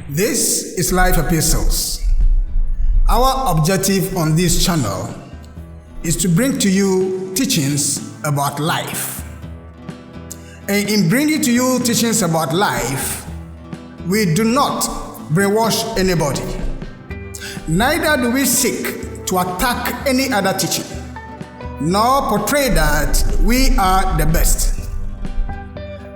This is Life Epistles. Our objective on this channel is to bring to you teachings about life. And in bringing to you teachings about life, we do not brainwash anybody. Neither do we seek to attack any other teaching, nor portray that we are the best.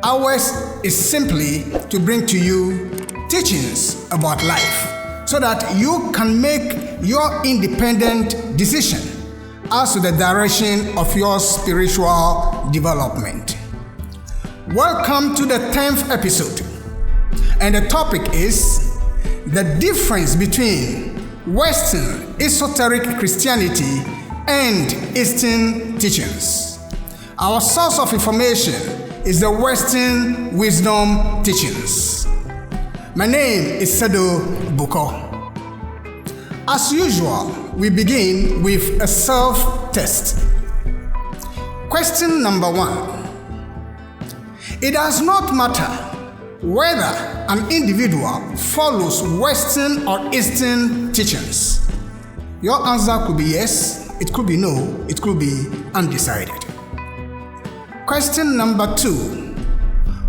Ours is simply to bring to you teachings about life so that you can make your independent decision as to the direction of your spiritual development. Welcome to the 10th episode, and the topic is the difference between Western Esoteric Christianity and Eastern teachings. Our source of information is the Western Wisdom Teachings. My name is Sado Buko. As usual, we begin with a self-test. Question number 1. It does not matter whether an individual follows Western or Eastern teachings. Your answer could be yes, it could be no, it could be undecided. Question number 2.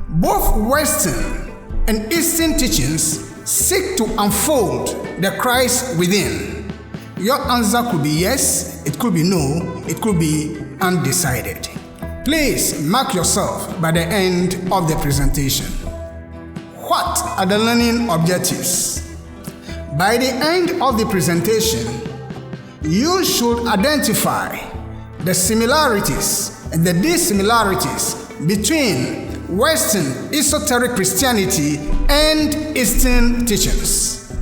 Both Western and Eastern teachings seek to unfold the Christ within. Your answer could be yes, it could be no, it could be undecided. Please mark yourself by the end of the presentation. What are the learning objectives? By the end of the presentation, you should identify the similarities and the dissimilarities between Western Esoteric Christianity and Eastern teachings.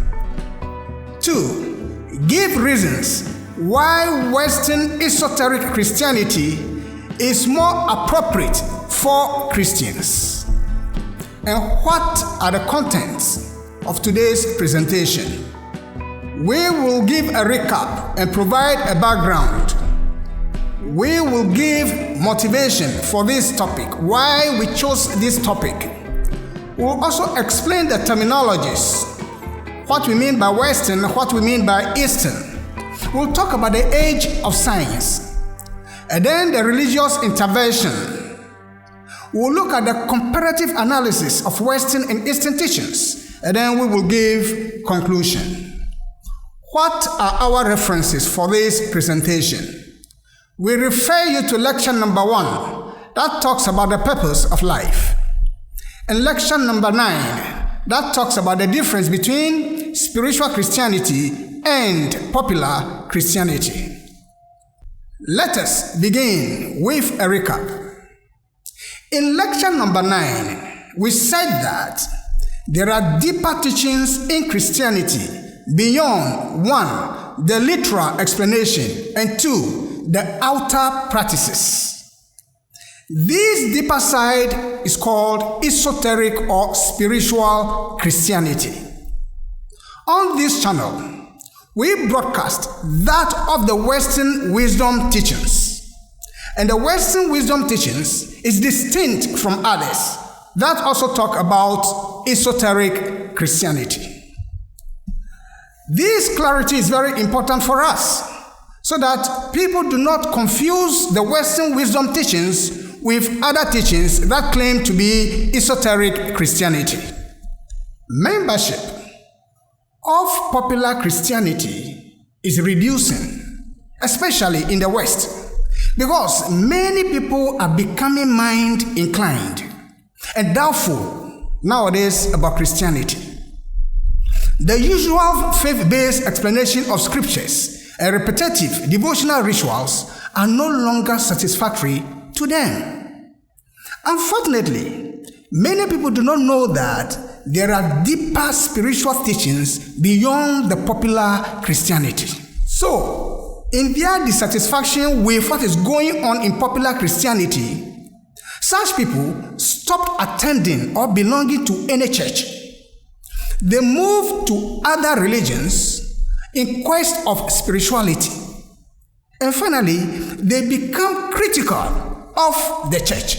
2. Give reasons why Western Esoteric Christianity is more appropriate for Christians. And what are the contents of today's presentation? We will give a recap and provide a background. We will give motivation for this topic, why we chose this topic. We'll also explain the terminologies, what we mean by Western, what we mean by Eastern. We'll talk about the age of science, and then the religious intervention. We'll look at the comparative analysis of Western and Eastern teachings, and then we will give conclusion. What are our references for this presentation? We refer you to lecture number 1 that talks about the purpose of life, and lecture number 9 that talks about the difference between spiritual Christianity and popular Christianity. Let us begin with a recap. In lecture number 9, we said that there are deeper teachings in Christianity beyond 1. The literal explanation, and 2. The outer practices. This deeper side is called esoteric or spiritual Christianity. On this channel, we broadcast that of the Western wisdom teachings. And the Western wisdom teachings is distinct from others that also talk about esoteric Christianity. This clarity is very important for us, so that people do not confuse the Western wisdom teachings with other teachings that claim to be esoteric Christianity. Membership of popular Christianity is reducing, especially in the West, because many people are becoming mind-inclined and doubtful nowadays about Christianity. The usual faith-based explanation of scriptures and repetitive devotional rituals are no longer satisfactory to them. Unfortunately, many people do not know that there are deeper spiritual teachings beyond the popular Christianity. So, in their dissatisfaction with what is going on in popular Christianity, such people stopped attending or belonging to any church. They moved to other religions in quest of spirituality. And finally, they become critical of the church.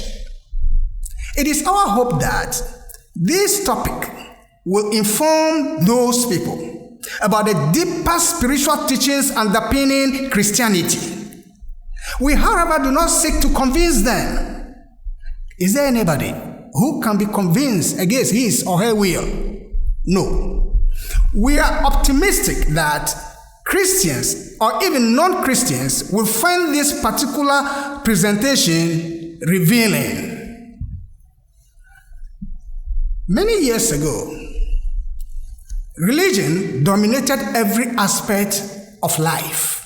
It is our hope that this topic will inform those people about the deeper spiritual teachings underpinning Christianity. We, however, do not seek to convince them. Is there anybody who can be convinced against his or her will? No. We are optimistic that Christians or even non-Christians will find this particular presentation revealing. Many years ago, religion dominated every aspect of life.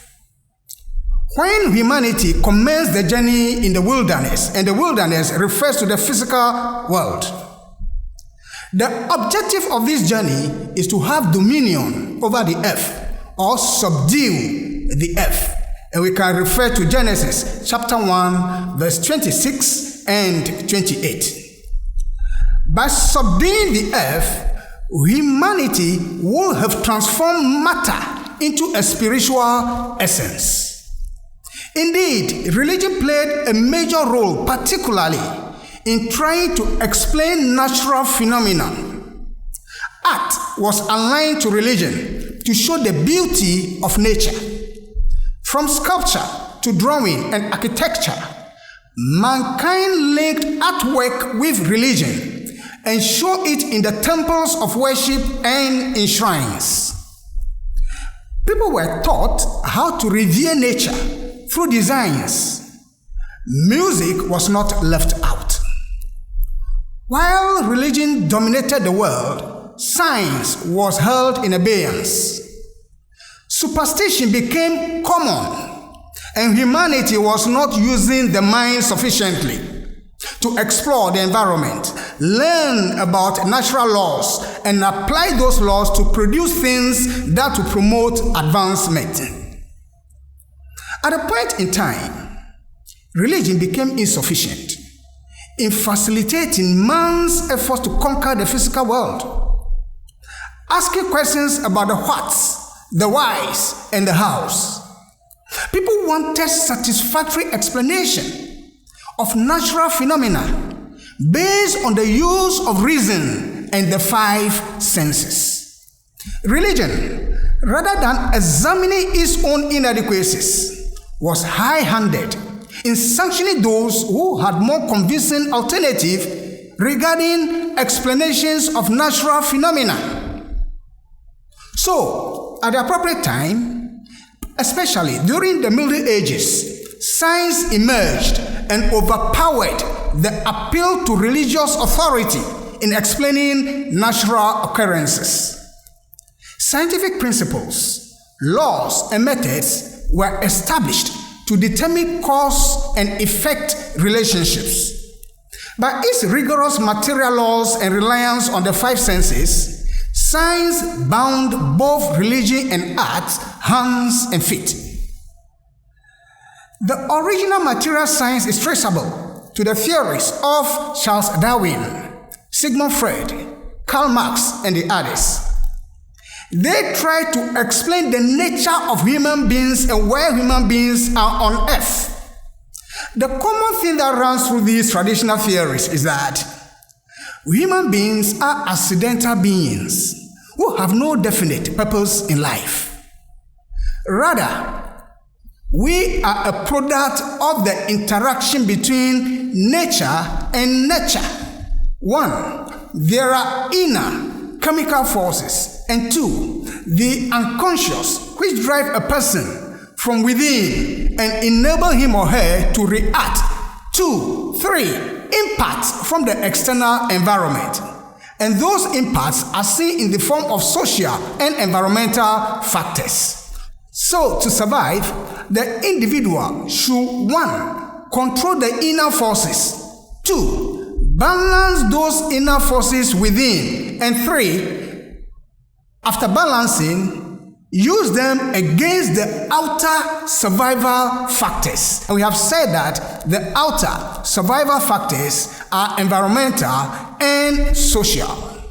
When humanity commenced the journey in the wilderness, and the wilderness refers to the physical world, the objective of this journey is to have dominion over the earth or subdue the earth. And we can refer to Genesis chapter 1, verse 26 and 28. By subduing the earth, humanity will have transformed matter into a spiritual essence. Indeed, religion played a major role, particularly in trying to explain natural phenomena. Art was aligned to religion to show the beauty of nature. From sculpture to drawing and architecture, mankind linked artwork with religion and show it in the temples of worship and in shrines. People were taught how to revere nature through designs. Music was not left out. While religion dominated the world, science was held in abeyance. Superstition became common, and humanity was not using the mind sufficiently to explore the environment, learn about natural laws, and apply those laws to produce things that will promote advancement. At a point in time, religion became insufficient in facilitating man's efforts to conquer the physical world. Asking questions about the whats, the whys, and the hows. People wanted satisfactory explanation of natural phenomena based on the use of reason and the five senses. Religion, rather than examining its own inadequacies, was high-handed in sanctioning those who had more convincing alternative regarding explanations of natural phenomena. So, at the appropriate time, especially during the Middle Ages, science emerged and overpowered the appeal to religious authority in explaining natural occurrences. Scientific principles, laws, and methods were established to determine cause and effect relationships. By its rigorous material laws and reliance on the five senses, science bound both religion and art hands and feet. The original material science is traceable to the theories of Charles Darwin, Sigmund Freud, Karl Marx, and the others. They try to explain the nature of human beings and where human beings are on earth. The common thing that runs through these traditional theories is that human beings are accidental beings who have no definite purpose in life. Rather, we are a product of the interaction between nature and nurture. 1, there are inner chemical forces, and 2, the unconscious, which drive a person from within and enable him or her to react. 2, 3, impacts from the external environment. And those impacts are seen in the form of social and environmental factors. So, to survive, the individual should 1, control the inner forces, 2, balance those inner forces within, and 3, after balancing, use them against the outer survival factors. And we have said that the outer survival factors are environmental and social.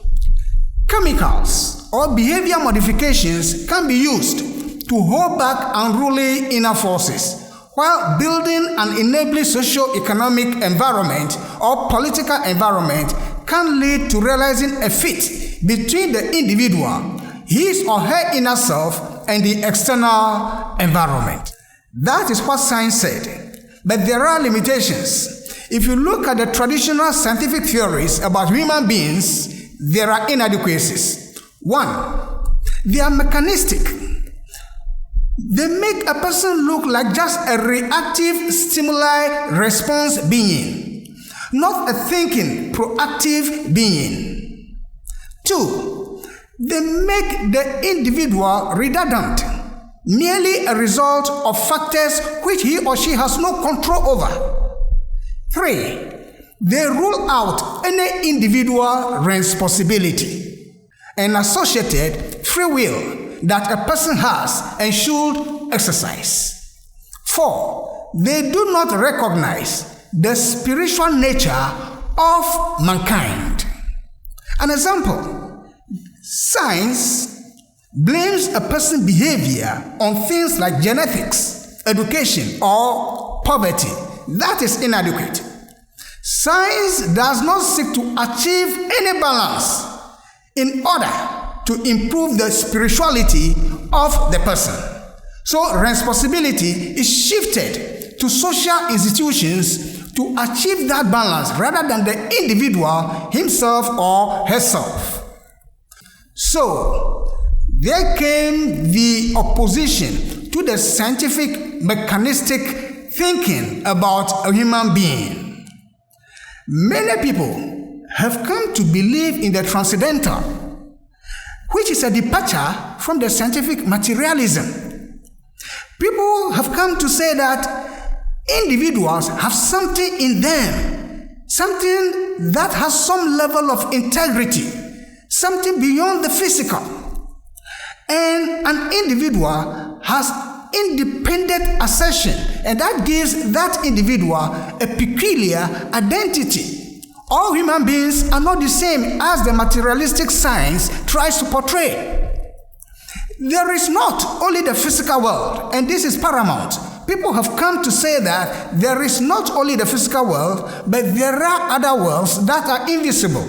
Chemicals or behavior modifications can be used to hold back unruly inner forces, while building an enabling socio-economic environment or political environment can lead to realizing a fit between the individual, his or her inner self, and the external environment. That is what science said. But there are limitations. If you look at the traditional scientific theories about human beings, there are inadequacies. One, they are mechanistic. They make a person look like just a reactive stimuli response being, not a thinking, proactive being. Two, they make the individual redundant, merely a result of factors which he or she has no control over. Three, they rule out any individual responsibility and associated free will that a person has and should exercise. Four, they do not recognize the spiritual nature of mankind. An example, science blames a person's behavior on things like genetics, education, or poverty. That is inadequate. Science does not seek to achieve any balance in order to improve the spirituality of the person. So responsibility is shifted to social institutions to achieve that balance rather than the individual himself or herself. So there came the opposition to the scientific mechanistic thinking about a human being. Many people have come to believe in the transcendental, which is a departure from the scientific materialism. People have come to say that individuals have something in them, something that has some level of integrity, something beyond the physical. And an individual has independent assertion, and that gives that individual a peculiar identity. All human beings are not the same as the materialistic science tries to portray. There is not only the physical world, and this is paramount. People have come to say that there is not only the physical world, but there are other worlds that are invisible.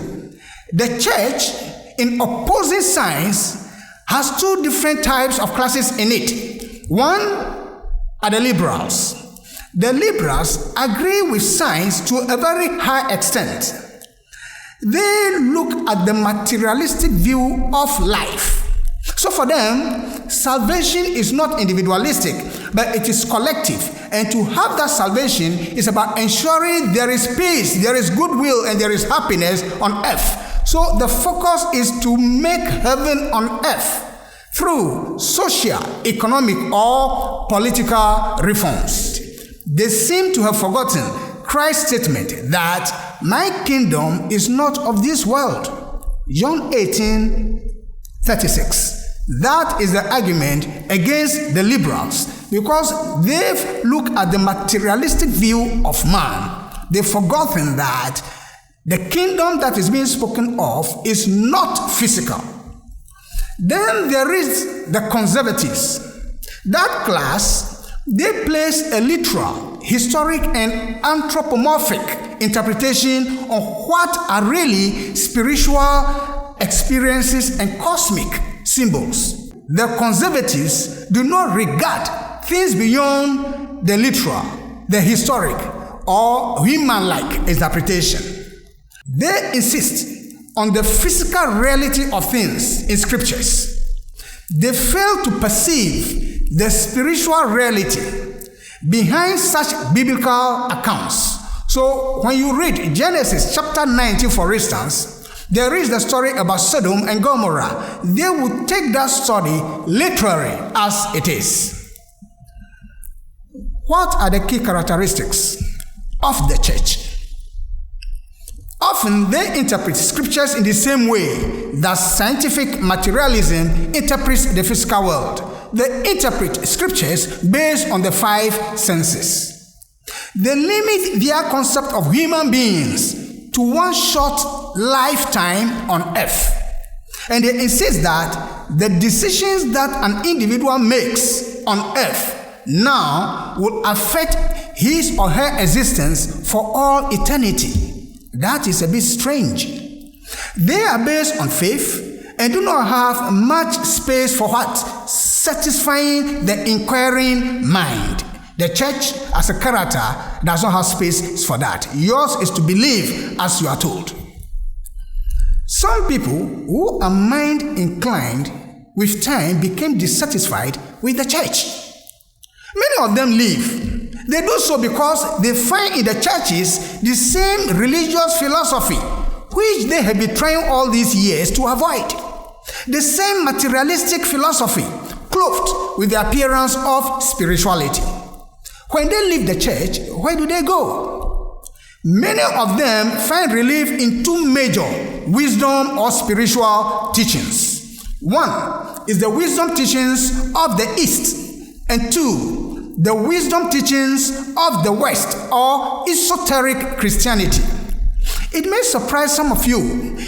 The church, in opposing science, has two different types of classes in it. One are the liberals. The liberals agree with science to a very high extent. They look at the materialistic view of life. So for them, salvation is not individualistic, but it is collective. And to have that salvation is about ensuring there is peace, there is goodwill, and there is happiness on earth. So the focus is to make heaven on earth through social, economic, or political reforms. They seem to have forgotten Christ's statement that my kingdom is not of this world. John 18:36. That is the argument against the liberals, because they've looked at the materialistic view of man. They've forgotten that the kingdom that is being spoken of is not physical. Then there is the conservatives. That class, they place a literal, historic, and anthropomorphic interpretation on what are really spiritual experiences and cosmic symbols. The conservatives do not regard things beyond the literal, the historic, or human-like interpretation. They insist on the physical reality of things in scriptures. They fail to perceive the spiritual reality behind such biblical accounts. So when you read Genesis chapter 19, for instance, there is the story about Sodom and Gomorrah. They would take that story literally as it is. What are the key characteristics of the church? Often they interpret scriptures in the same way that scientific materialism interprets the physical world. They interpret scriptures based on the five senses. They limit their concept of human beings to one short lifetime on earth. And they insist that the decisions that an individual makes on earth now will affect his or her existence for all eternity. That is a bit strange. They are based on faith and do not have much space for what? Satisfying the inquiring mind. The church as a character does not have space for that. Yours is to believe as you are told. Some people who are mind inclined with time became dissatisfied with the church. Many of them leave. They do so because they find in the churches the same religious philosophy which they have been trying all these years to avoid. The same materialistic philosophy clothed with the appearance of spirituality. When they leave the church, where do they go? Many of them find relief in two major wisdom or spiritual teachings. One is the wisdom teachings of the East, and two, the wisdom teachings of the West or esoteric Christianity. It may surprise some of you.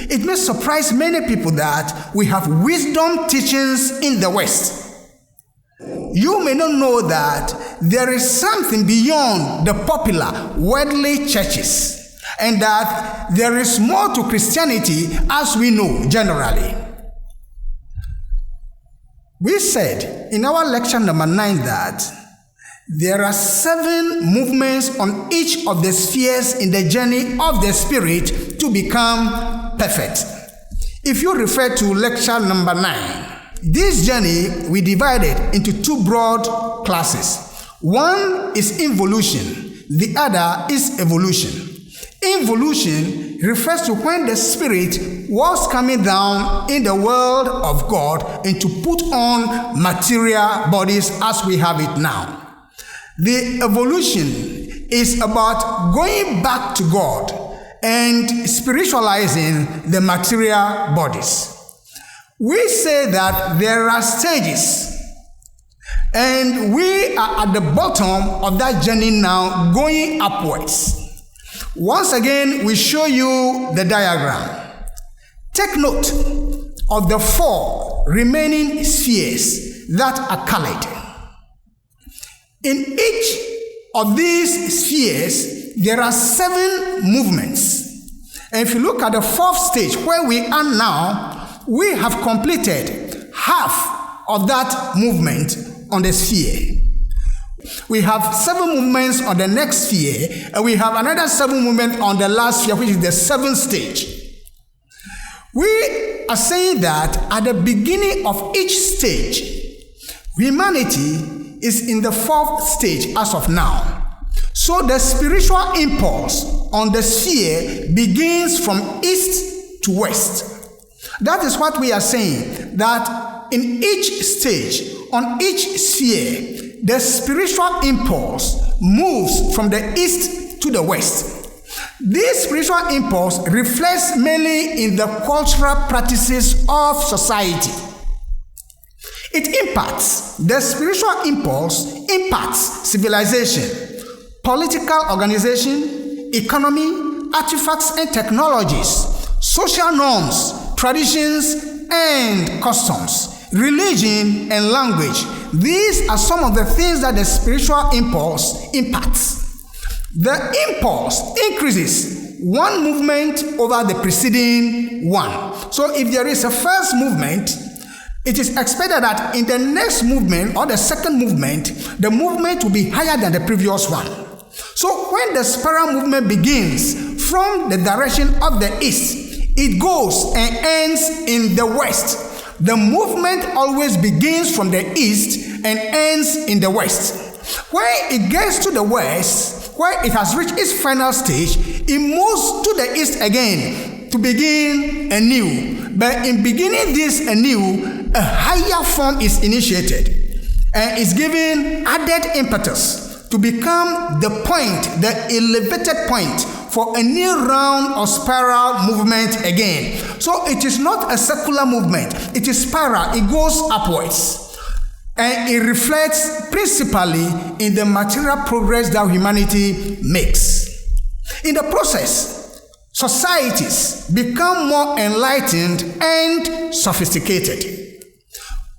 It may surprise many people that we have wisdom teachings in the West. You may not know that there is something beyond the popular worldly churches, and that there is more to Christianity as we know generally. We said in our lecture number 9 that there are 7 movements on each of the spheres in the journey of the spirit to become perfect. If you refer to lecture number 9, this journey we divided into 2 broad classes. One is involution, the other is evolution. Involution refers to when the spirit was coming down in the world of God and to put on material bodies as we have it now. The evolution is about going back to God and spiritualizing the material bodies. We say that there are stages, and we are at the bottom of that journey now, going upwards. Once again, we show you the diagram. Take note of the 4 remaining spheres that are colored. In each of these spheres, there are 7 movements. And if you look at the 4th stage, where we are now, we have completed half of that movement on the sphere. We have 7 movements on the next sphere, and we have another 7 movements on the last sphere, which is the 7th stage. We are saying that at the beginning of each stage, humanity is in the 4th stage as of now. So the spiritual impulse on the sphere begins from east to west. That is what we are saying, that in each stage, on each sphere, the spiritual impulse moves from the east to the west. This spiritual impulse reflects mainly in the cultural practices of society. It impacts, the spiritual impulse impacts civilization, political organization, economy, artifacts and technologies, social norms, traditions and customs, religion and language. These are some of the things that the spiritual impulse impacts. The impulse increases one movement over the preceding one. So if there is a first movement, it is expected that in the next movement or the second movement, the movement will be higher than the previous one. So when the spiral movement begins from the direction of the east, it goes and ends in the west. The movement always begins from the east and ends in the west. When it gets to the west, where it has reached its final stage, it moves to the east again to begin anew. But in beginning this anew, a higher form is initiated and is given added impetus to become the point, the elevated point for a new round of spiral movement again. So it is not a circular movement, it is spiral, it goes upwards. And it reflects principally in the material progress that humanity makes. In the process, societies become more enlightened and sophisticated.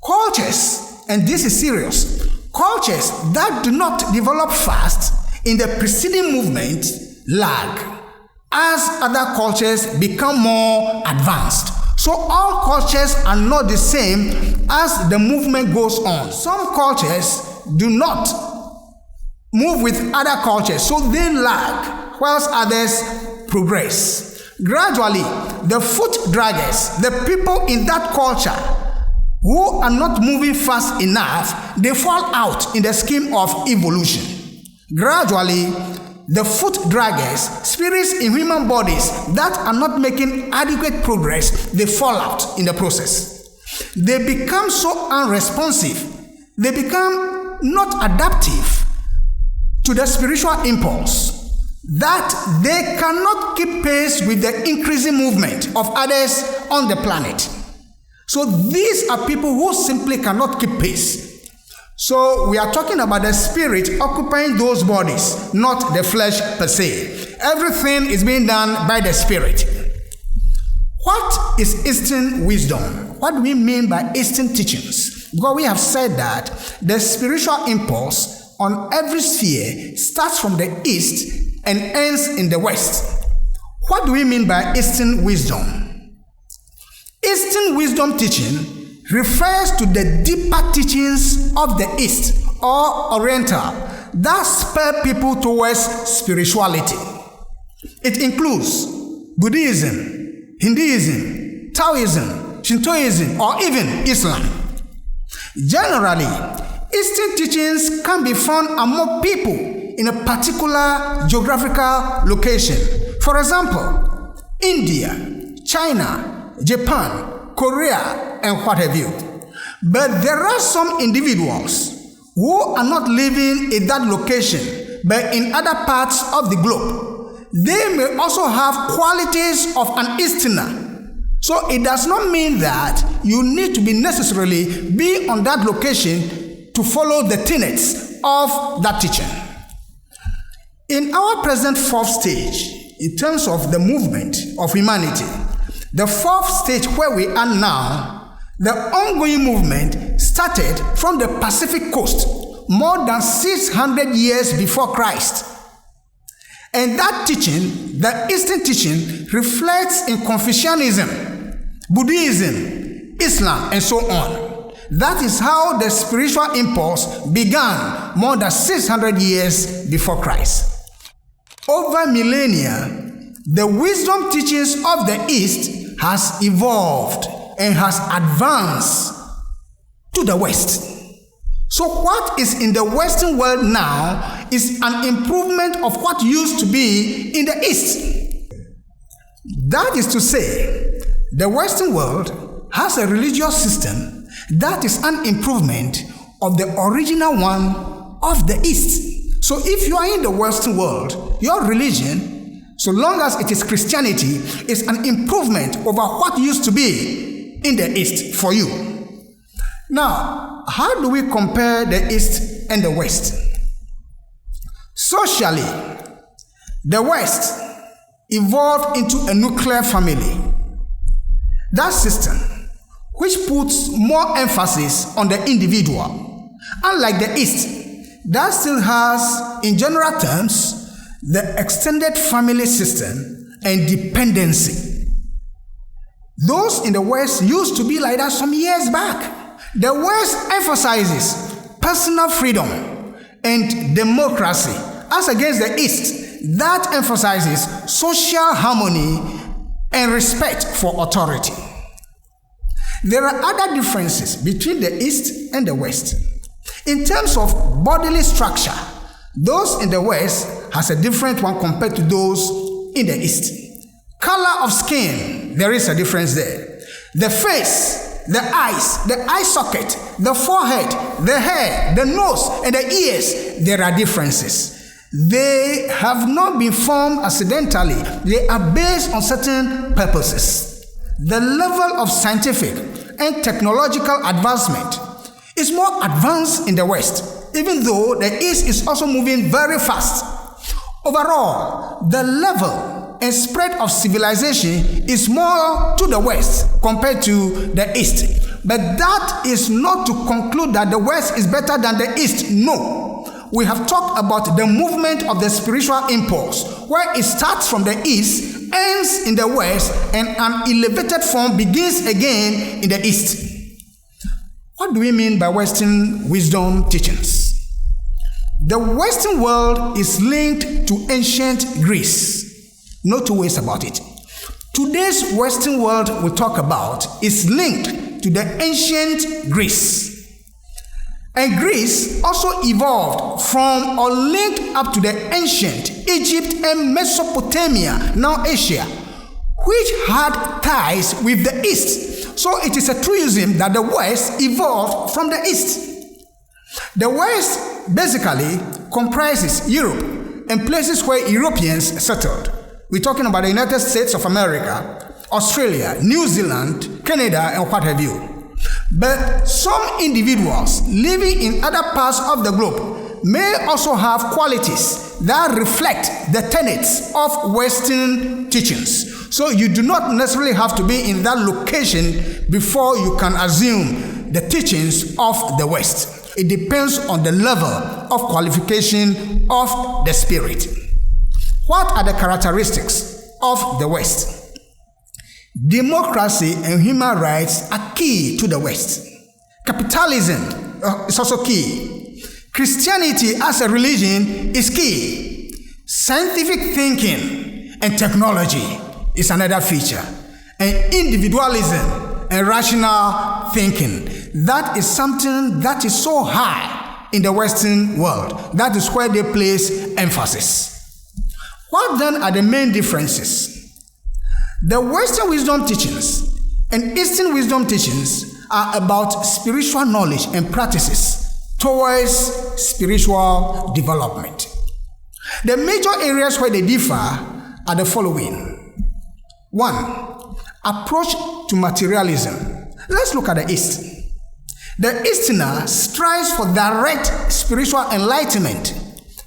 Cultures, and this is serious, cultures that do not develop fast in the preceding movement lag. as other cultures become more advanced. So all cultures are not the same as the movement goes on. Some cultures do not move with other cultures, so they lag, whilst others progress. Gradually, the foot draggers, the people in that culture who are not moving fast enough, they fall out in the scheme of evolution. Gradually, the foot draggers, spirits in human bodies that are not making adequate progress, they fall out in the process. They become so unresponsive, they become not adaptive to the spiritual impulse that they cannot keep pace with the increasing movement of others on the planet. So these are people who simply cannot keep pace. So we are talking about the spirit occupying those bodies, not the flesh per se. Everything is being done by the spirit. What is Eastern wisdom? What do we mean by Eastern teachings? Because we have said that the spiritual impulse on every sphere starts from the East and ends in the West. What do we mean by Eastern wisdom? Eastern wisdom teaching refers to the deeper teachings of the East or Oriental that spur people towards spirituality. It includes Buddhism, Hinduism, Taoism, Shintoism, or even Islam. Generally, Eastern teachings can be found among people in a particular geographical location. For example, India, China, Japan, Korea, and what have you. But there are some individuals who are not living in that location, but in other parts of the globe. They may also have qualities of an Easterner. So it does not mean that you need to necessarily be on that location to follow the tenets of that teaching. In our present fourth stage, in terms of the movement of humanity, the fourth stage where we are now, the ongoing movement started from the Pacific coast more than 600 years before Christ. And that teaching, the Eastern teaching, reflects in Confucianism, Buddhism, Islam, and so on. That is how the spiritual impulse began more than 600 years before Christ. Over millennia, the wisdom teachings of the East has evolved and has advanced to the West. So what is in the Western world now is an improvement of what used to be in the East. That is to say, the Western world has a religious system that is an improvement of the original one of the East. So if you are in the Western world, your religion, so long as it is Christianity, is an improvement over what used to be in the East for you. Now, how do we compare the East and the West? Socially, the West evolved into a nuclear family. That system, which puts more emphasis on the individual, unlike the East, that still has, in general terms, the extended family system and dependency. Those in the West used to be like that some years back. The West emphasizes personal freedom and democracy, as against the East that emphasizes social harmony and respect for authority. There are other differences between the East and the West. In terms of bodily structure, those in the West has a different one compared to those in the East. Color of skin, there is a difference there. The face, the eyes, the eye socket, the forehead, the hair, the nose, and the ears, there are differences. They have not been formed accidentally. They are based on certain purposes. The level of scientific and technological advancement is more advanced in the West, even though the East is also moving very fast. Overall, the level and spread of civilization is more to the West compared to the East. But that is not to conclude that the West is better than the East. No. we have talked about the movement of the spiritual impulse, where it starts from the east, ends in the west, and an elevated form begins again in the east. What do we mean by Western wisdom teachings? The Western world is linked to ancient Greece. No two ways about it. Today's Western world we talk about is linked to the ancient Greece. And Greece also evolved from or linked up to the ancient Egypt and Mesopotamia, now Asia, which had ties with the East. So it is a truism that the West evolved from the East. The West basically comprises Europe and places where Europeans settled. We're talking about the United States of America, Australia, New Zealand, Canada, and what have you. But some individuals living in other parts of the globe may also have qualities that reflect the tenets of Western teachings. So you do not necessarily have to be in that location before you can assume the teachings of the West. It depends on the level of qualification of the spirit. What are the characteristics of the West? Democracy and human rights are key to the West. Capitalism is also key. Christianity as a religion is key. Scientific thinking and technology is another feature. And individualism and rational thinking, that is something that is so high in the Western world. That is where they place emphasis. What then are the main differences? The Western wisdom teachings and Eastern wisdom teachings are about spiritual knowledge and practices towards spiritual development. The major areas where they differ are the following. 1. Approach to materialism. Let's look at the East. The Easterner strives for direct spiritual enlightenment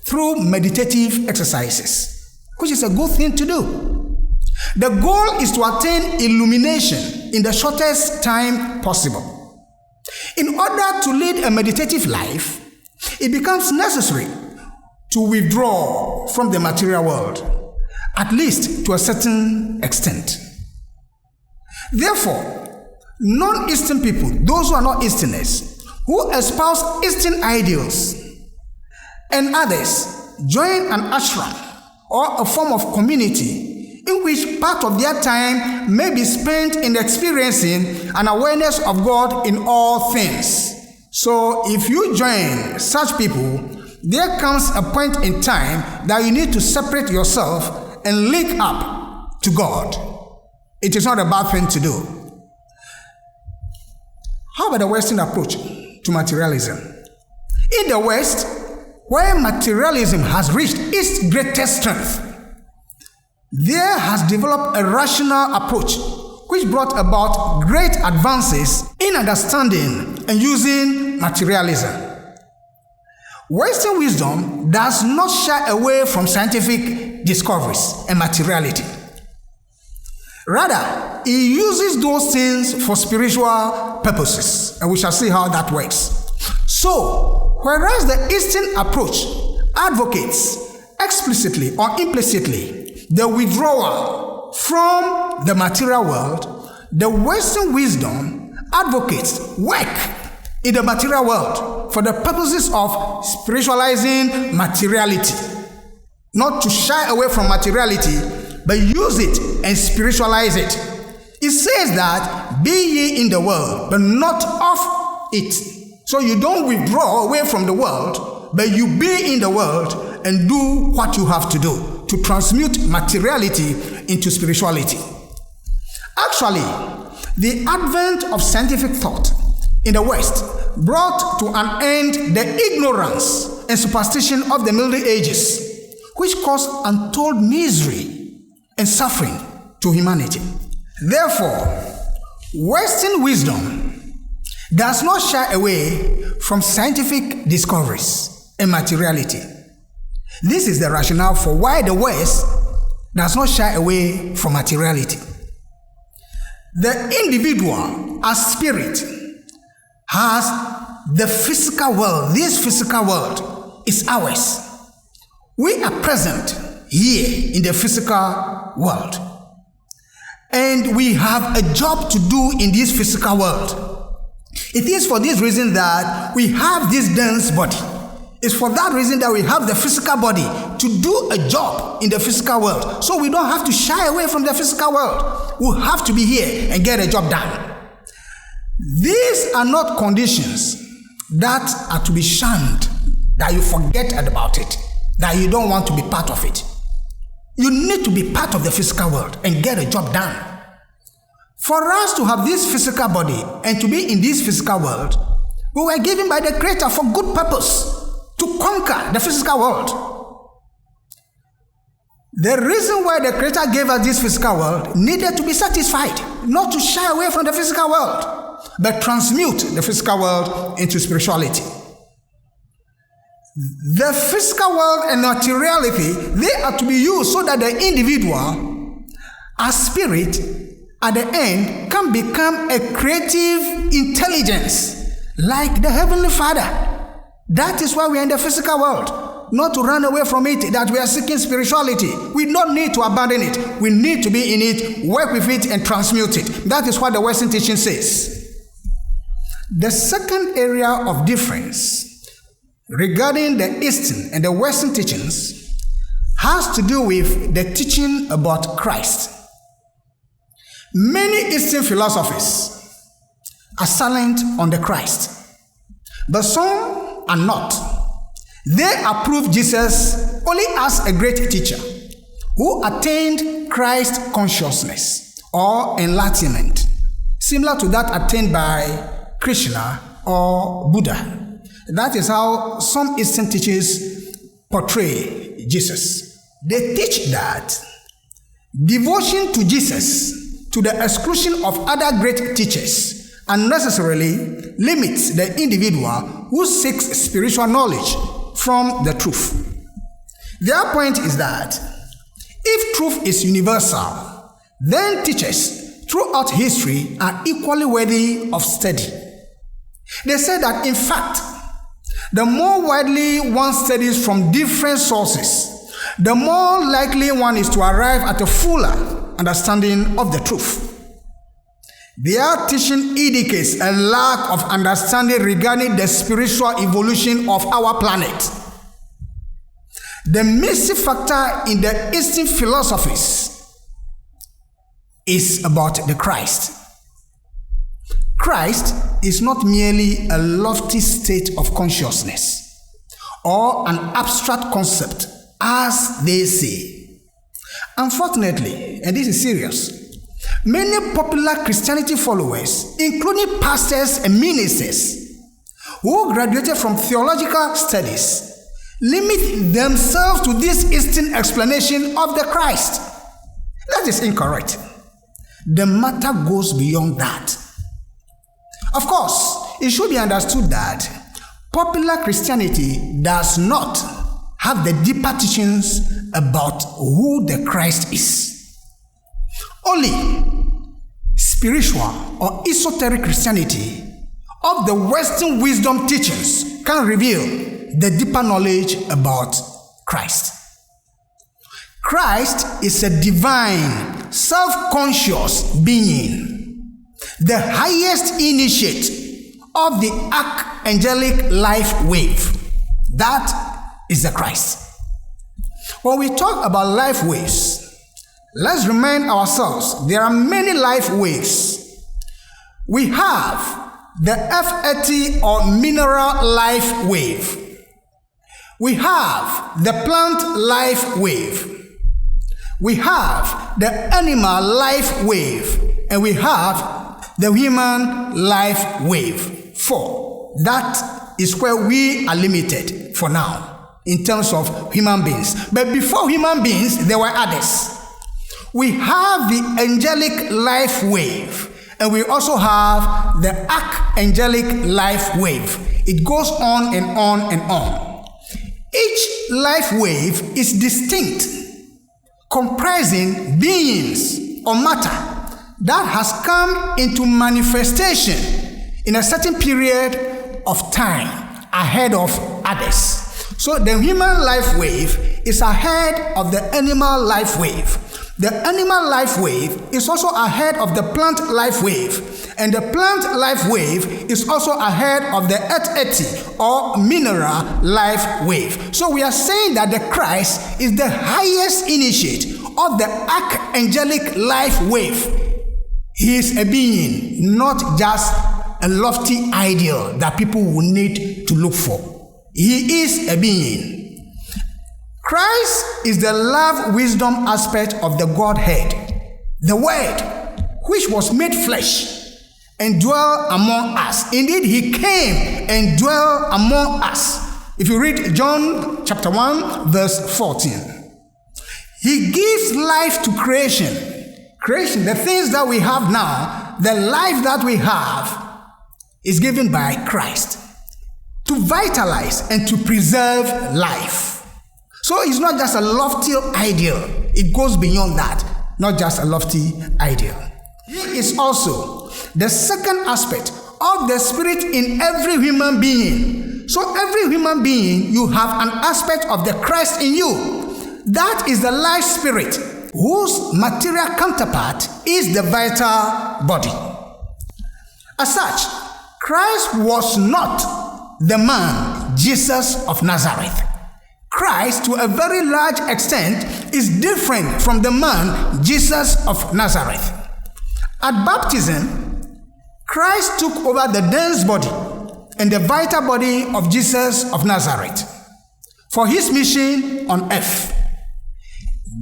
through meditative exercises, which is a good thing to do. The goal is to attain illumination in the shortest time possible. In order to lead a meditative life, it becomes necessary to withdraw from the material world, at least to a certain extent. Therefore, non-Eastern people, those who are not Easterners, who espouse Eastern ideals, and others join an ashram or a form of community in which part of their time may be spent in experiencing an awareness of God in all things. So if you join such people, there comes a point in time that you need to separate yourself and link up to God. It is not a bad thing to do. How about the Western approach to materialism? In the West, where materialism has reached its greatest strength, there has developed a rational approach which brought about great advances in understanding and using materialism. Western wisdom does not shy away from scientific discoveries and materiality. Rather, it uses those things for spiritual purposes, and we shall see how that works. So, whereas the Eastern approach advocates explicitly or implicitly the withdrawal from the material world, the Western wisdom advocates work in the material world for the purposes of spiritualizing materiality. Not to shy away from materiality, but use it and spiritualize it. It says that, be ye in the world, but not of it. So you don't withdraw away from the world, but you be in the world and do what you have to do to transmute materiality into spirituality. Actually, the advent of scientific thought in the West brought to an end the ignorance and superstition of the Middle Ages, which caused untold misery and suffering to humanity. Therefore, Western wisdom does not shy away from scientific discoveries and materiality. This is the rationale for why the West does not shy away from materiality. The individual as spirit has the physical world, this physical world, is ours. We are present here in the physical world. And we have a job to do in this physical world. It is for this reason that we have this dense body. It's for that reason that we have the physical body to do a job in the physical world. So we don't have to shy away from the physical world. We have to be here and get a job done. These are not conditions that are to be shunned, that you forget about it, that you don't want to be part of it. You need to be part of the physical world and get a job done. For us to have this physical body and to be in this physical world, we were given by the Creator for good purpose, to conquer the physical world. The reason why the Creator gave us this physical world needed to be satisfied, not to shy away from the physical world, but transmute the physical world into spirituality. The physical world and materiality, they are to be used so that the individual, as spirit, at the end, can become a creative intelligence like the Heavenly Father. That is why we are in the physical world, not to run away from it, that we are seeking spirituality. We don't need to abandon it. We need to be in it, work with it, and transmute it. That is what the Western teaching says. The second area of difference regarding the Eastern and the Western teachings has to do with the teaching about Christ. Many Eastern philosophies are silent on the Christ, but some are not. They approve Jesus only as a great teacher who attained Christ consciousness or enlightenment, similar to that attained by Krishna or Buddha. That is how some Eastern teachers portray Jesus. They teach that devotion to Jesus, to the exclusion of other great teachers, unnecessarily limits the individual who seeks spiritual knowledge from the truth. Their point is that if truth is universal, then teachers throughout history are equally worthy of study. They say that, in fact, the more widely one studies from different sources, the more likely one is to arrive at a fuller understanding of the truth. Their teaching indicates a lack of understanding regarding the spiritual evolution of our planet. The missing factor in the Eastern philosophies is about the Christ. Christ is not merely a lofty state of consciousness or an abstract concept, as they say. Unfortunately, and this is serious, many popular Christianity followers, including pastors and ministers who graduated from theological studies, limit themselves to this Eastern explanation of the Christ. That is incorrect. The matter goes beyond that. Of course, it should be understood that popular Christianity does not have the deeper teachings about who the Christ is. Only spiritual or esoteric Christianity of the Western wisdom teachings can reveal the deeper knowledge about Christ. Christ is a divine, self-conscious being, the highest initiate of the archangelic life wave. That is the Christ. When we talk about life waves, let's remind ourselves there are many life waves. We have the F80 or mineral life wave. We have the plant life wave. We have the animal life wave. And we have the human life wave. 4. That is where we are limited for now in terms of human beings. But before human beings, there were others. We have the angelic life wave, and we also have the archangelic life wave. It goes on and on and on. Each life wave is distinct, comprising beings or matter that has come into manifestation in a certain period of time ahead of others. So the human life wave is ahead of the animal life wave. The animal life wave is also ahead of the plant life wave, and the plant life wave is also ahead of the earth or mineral life wave. So we are saying that the Christ is the highest initiate of the archangelic life wave. He is a being, not just a lofty ideal that people will need to look for. He is a being. Christ is the love wisdom aspect of the Godhead, the Word, which was made flesh and dwelt among us. Indeed, he came and dwelt among us. If you read John chapter 1, verse 14. He gives life to creation. Creation, the things that we have now, the life that we have, is given by Christ to vitalize and to preserve life. So it's not just a lofty ideal. It goes beyond that. Not just a lofty ideal. He is also the second aspect of the spirit in every human being. So every human being, you have an aspect of the Christ in you. That is the life spirit, whose material counterpart is the vital body. As such, Christ was not the man Jesus of Nazareth. Christ, to a very large extent, is different from the man Jesus of Nazareth. At baptism, Christ took over the dense body and the vital body of Jesus of Nazareth for his mission on earth.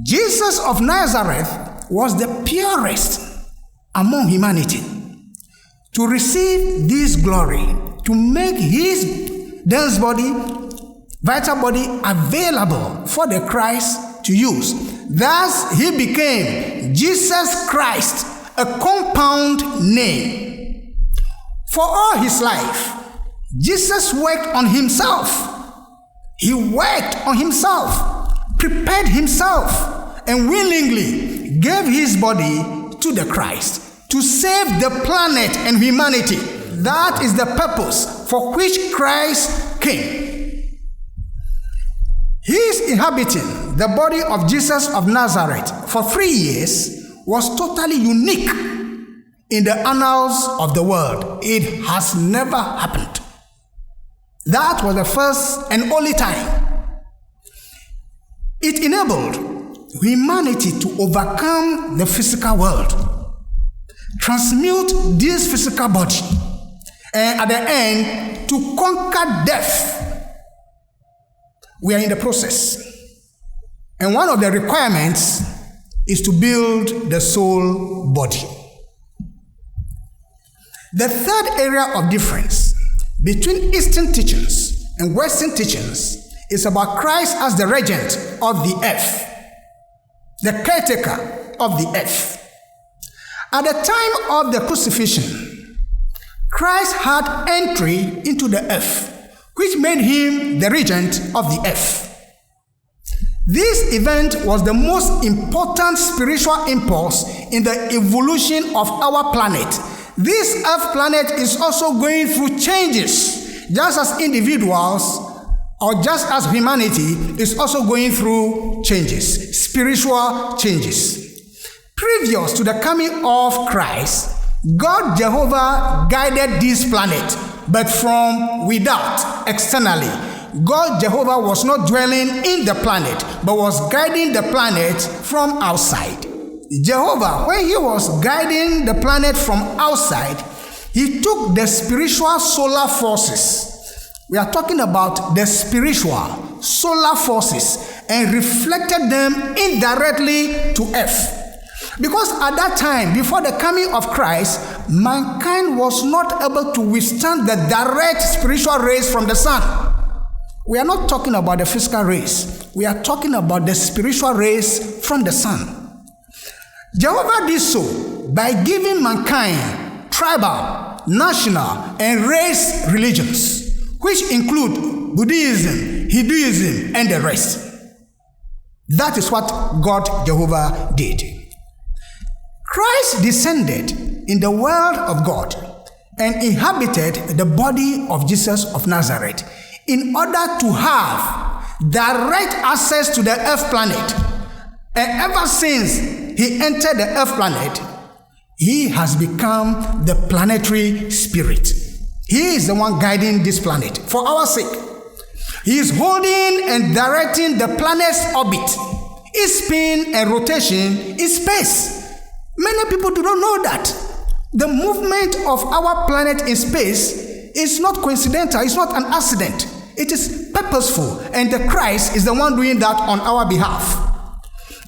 Jesus of Nazareth was the purest among humanity to receive this glory, to make his dense body, vital body available for the Christ to use. Thus, he became Jesus Christ, a compound name. For all his life, Jesus worked on himself. He worked on himself, prepared himself, and willingly gave his body to the Christ to save the planet and humanity. That is the purpose for which Christ came. His inhabiting the body of Jesus of Nazareth for 3 years was totally unique in the annals of the world. It has never happened. That was the first and only time. It enabled humanity to overcome the physical world, transmute this physical body, and at the end, to conquer death. We are in the process. And one of the requirements is to build the soul body. The third area of difference between Eastern teachings and Western teachings is about Christ as the regent of the earth, the caretaker of the earth. At the time of the crucifixion, Christ had entry into the earth, which made him the regent of the earth. This event was the most important spiritual impulse in the evolution of our planet. This earth planet is also going through changes, just as individuals or just as humanity is also going through changes, spiritual changes. Previous to the coming of Christ, God Jehovah guided this planet, but from without, externally. God Jehovah was not dwelling in the planet, but was guiding the planet from outside. Jehovah, when he was guiding the planet from outside, he took the spiritual solar forces. We are talking about the spiritual solar forces and reflected them indirectly to earth. Because at that time, before the coming of Christ, mankind was not able to withstand the direct spiritual rays from the sun. We are not talking about the physical rays. We are talking about the spiritual rays from the sun. Jehovah did so by giving mankind tribal, national, and race religions, which include Buddhism, Hinduism, and the rest. That is what God Jehovah did. Christ descended in the world of God and inhabited the body of Jesus of Nazareth in order to have direct access to the Earth planet. And ever since he entered the Earth planet, he has become the planetary spirit. He is the one guiding this planet for our sake. He is holding and directing the planet's orbit, its spin and rotation in space. Many people do not know that. The movement of our planet in space is not coincidental, it's not an accident. It is purposeful, and the Christ is the one doing that on our behalf.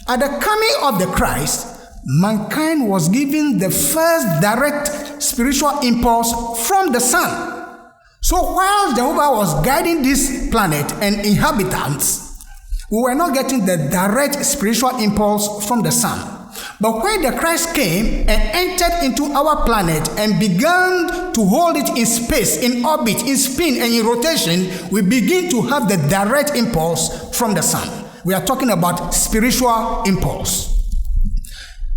At the coming of the Christ, mankind was given the first direct spiritual impulse from the sun. So while Jehovah was guiding this planet and inhabitants, we were not getting the direct spiritual impulse from the sun. But when the Christ came and entered into our planet and began to hold it in space, in orbit, in spin, and in rotation, we begin to have the direct impulse from the sun. We are talking about spiritual impulse.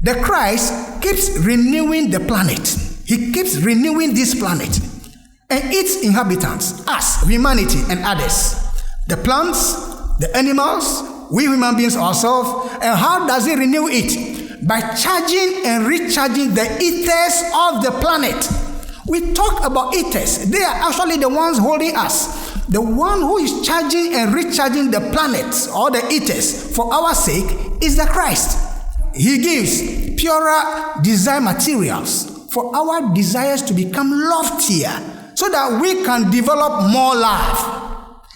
The Christ keeps renewing the planet. He keeps renewing this planet and its inhabitants, us, humanity, and others. The plants, the animals, we human beings ourselves. And how does he renew it? By charging and recharging the ethers of the planet. We talk about ethers. They are actually the ones holding us. The one who is charging and recharging the planets or the ethers for our sake is the Christ. He gives purer desire materials for our desires to become loftier so that we can develop more love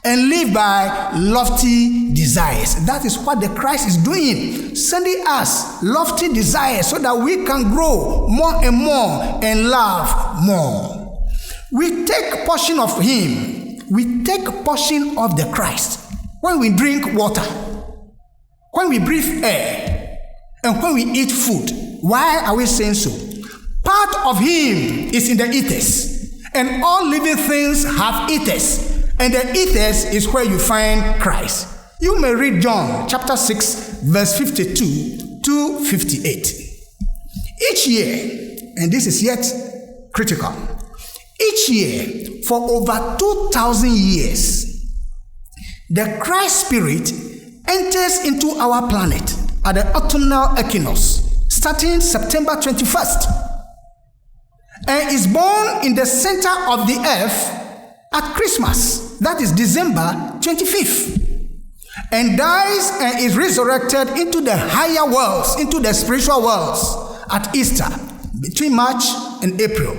and live by lofty desires. That is what the Christ is doing, sending us lofty desires so that we can grow more and more and love more. We take portion of him. We take portion of the Christ when we drink water, when we breathe air, and when we eat food. Why are we saying so? Part of him is in the ethers, and all living things have ethers. And the ethers is where you find Christ. You may read John chapter 6, verse 52 to 58. Each year, and this is yet critical, each year for over 2,000 years, the Christ Spirit enters into our planet at the autumnal equinox, starting September 21st, and is born in the center of the earth at Christmas, that is December 25th, and dies and is resurrected into the higher worlds, into the spiritual worlds at Easter, between March and April.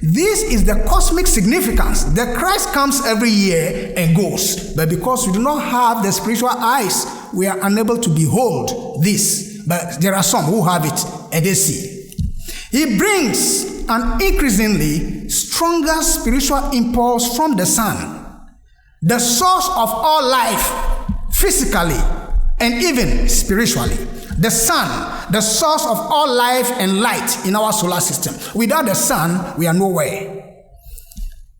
This is the cosmic significance. The Christ comes every year and goes, but because we do not have the spiritual eyes, we are unable to behold this. But there are some who have it and they see. He brings an increasingly stronger spiritual impulse from the sun, the source of all life, physically and even spiritually. The sun, the source of all life and light in our solar system. Without the sun, we are nowhere.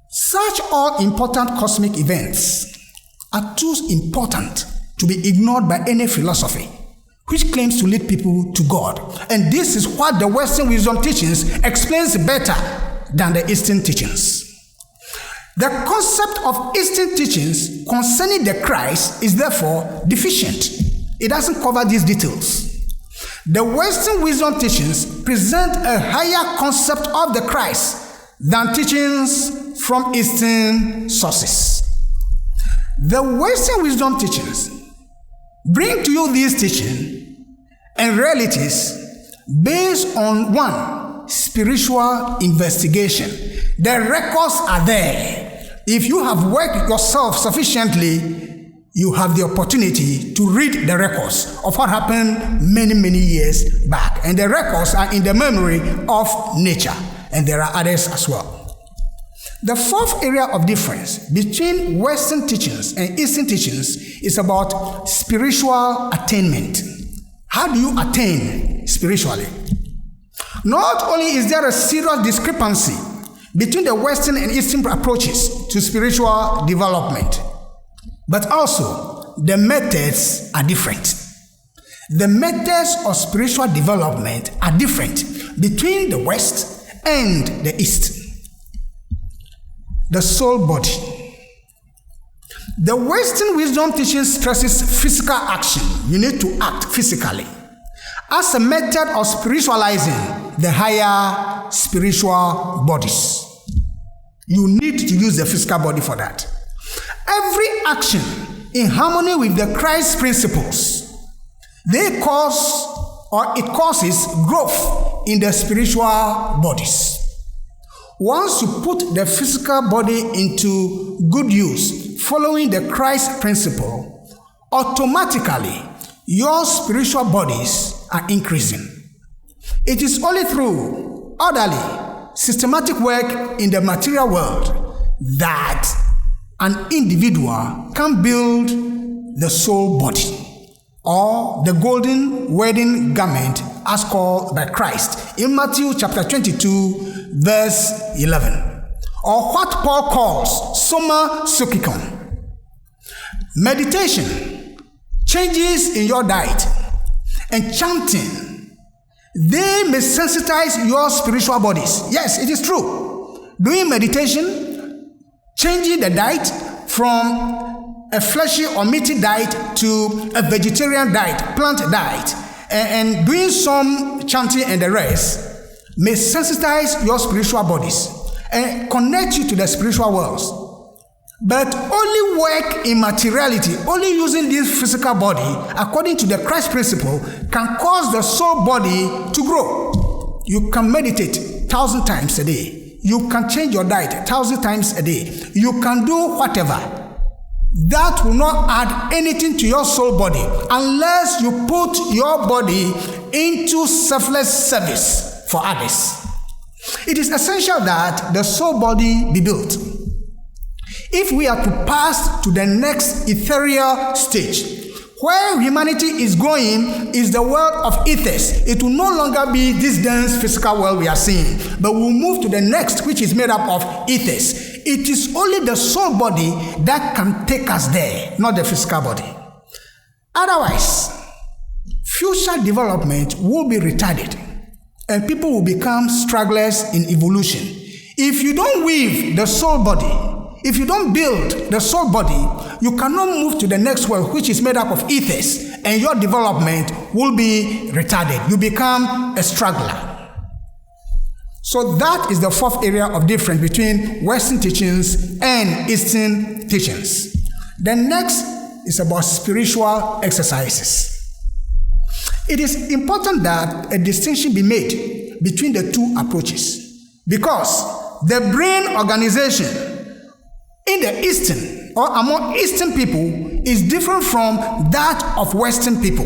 Such all-important cosmic events are too important to be ignored by any philosophy which claims to lead people to God. And this is what the Western wisdom teachings explains better than the Eastern teachings. The concept of Eastern teachings concerning the Christ is therefore deficient. It doesn't cover these details. The Western wisdom teachings present a higher concept of the Christ than teachings from Eastern sources. The Western wisdom teachings bring to you these teachings and realities based on one, spiritual investigation. The records are there. If you have worked yourself sufficiently, you have the opportunity to read the records of what happened many, many years back. And the records are in the memory of nature. And there are others as well. The fourth area of difference between Western teachings and Eastern teachings is about spiritual attainment. How do you attain spiritually? Not only is there a serious discrepancy between the Western and Eastern approaches to spiritual development, but also the methods are different. The methods of spiritual development are different between the West and the East. The soul body. The Western wisdom teaching stresses physical action. You need to act physically as a method of spiritualizing the higher spiritual bodies. You need to use the physical body for that. Every action in harmony with the Christ principles, it causes growth in the spiritual bodies. Once you put the physical body into good use, following the Christ principle, automatically your spiritual bodies are increasing. It is only through orderly, systematic work in the material world that an individual can build the soul body, or the golden wedding garment as called by Christ in Matthew chapter 22 verse 11, or what Paul calls soma sukkikon. Meditation, changes in your diet, and chanting, they may sensitize your spiritual bodies. Yes, it is true. Doing meditation, changing the diet from a fleshy or meaty diet to a vegetarian diet, plant diet, and doing some chanting and the rest may sensitize your spiritual bodies and connect you to the spiritual worlds. But only work in materiality, only using this physical body according to the Christ principle, can cause the soul body to grow. You can meditate 1,000 times a day. You can change your diet 1,000 times a day. You can do whatever. That will not add anything to your soul body unless you put your body into selfless service for others. It is essential that the soul body be built. If we are to pass to the next ethereal stage, where humanity is going is the world of ethers. It will no longer be this dense physical world we are seeing, but we'll move to the next, which is made up of ethers. It is only the soul body that can take us there, not the physical body. Otherwise, future development will be retarded, and people will become stragglers in evolution. If you don't weave the soul body, if you don't build the soul body, you cannot move to the next world, which is made up of ethers, and your development will be retarded. You become a straggler. So that is the fourth area of difference between Western teachings and Eastern teachings. The next is about spiritual exercises. It is important that a distinction be made between the two approaches, because the brain organization in the Eastern or among Eastern people is different from that of Western people.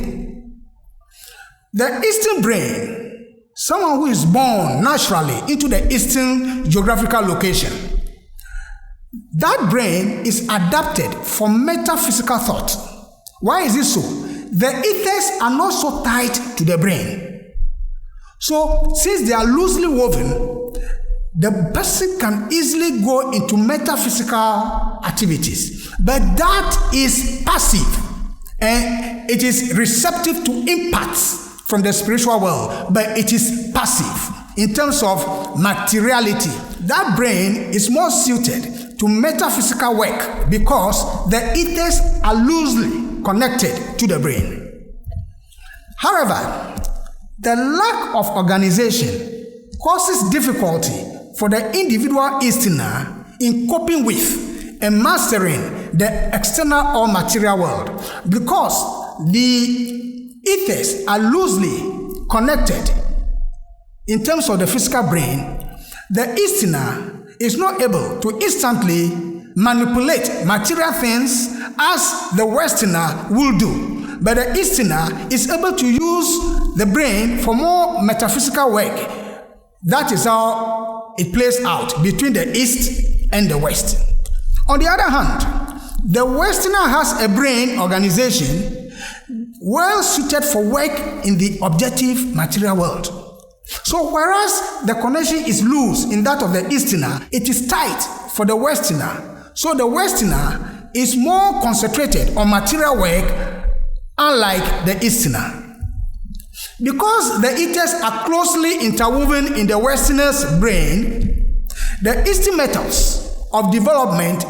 The Eastern brain, someone who is born naturally into the Eastern geographical location, that brain is adapted for metaphysical thought. Why is it so? The ethers are not so tight to the brain. So since they are loosely woven, the person can easily go into metaphysical activities, but that is passive and it is receptive to impacts from the spiritual world, but it is passive in terms of materiality. That brain is more suited to metaphysical work because the ethers are loosely connected to the brain. However, the lack of organization causes difficulty for the individual Easterner in coping with and mastering the external or material world, because the ethers are loosely connected in terms of the physical brain. The Easterner is not able to instantly manipulate material things as the Westerner will do, but the Easterner is able to use the brain for more metaphysical work. That is how it plays out between the East and the West. On the other hand, the Westerner has a brain organization well suited for work in the objective material world. So whereas the connection is loose in that of the Easterner, it is tight for the Westerner. So the Westerner is more concentrated on material work, unlike the Easterner. Because the ethers are closely interwoven in the Westerner's brain, the Eastern methods of development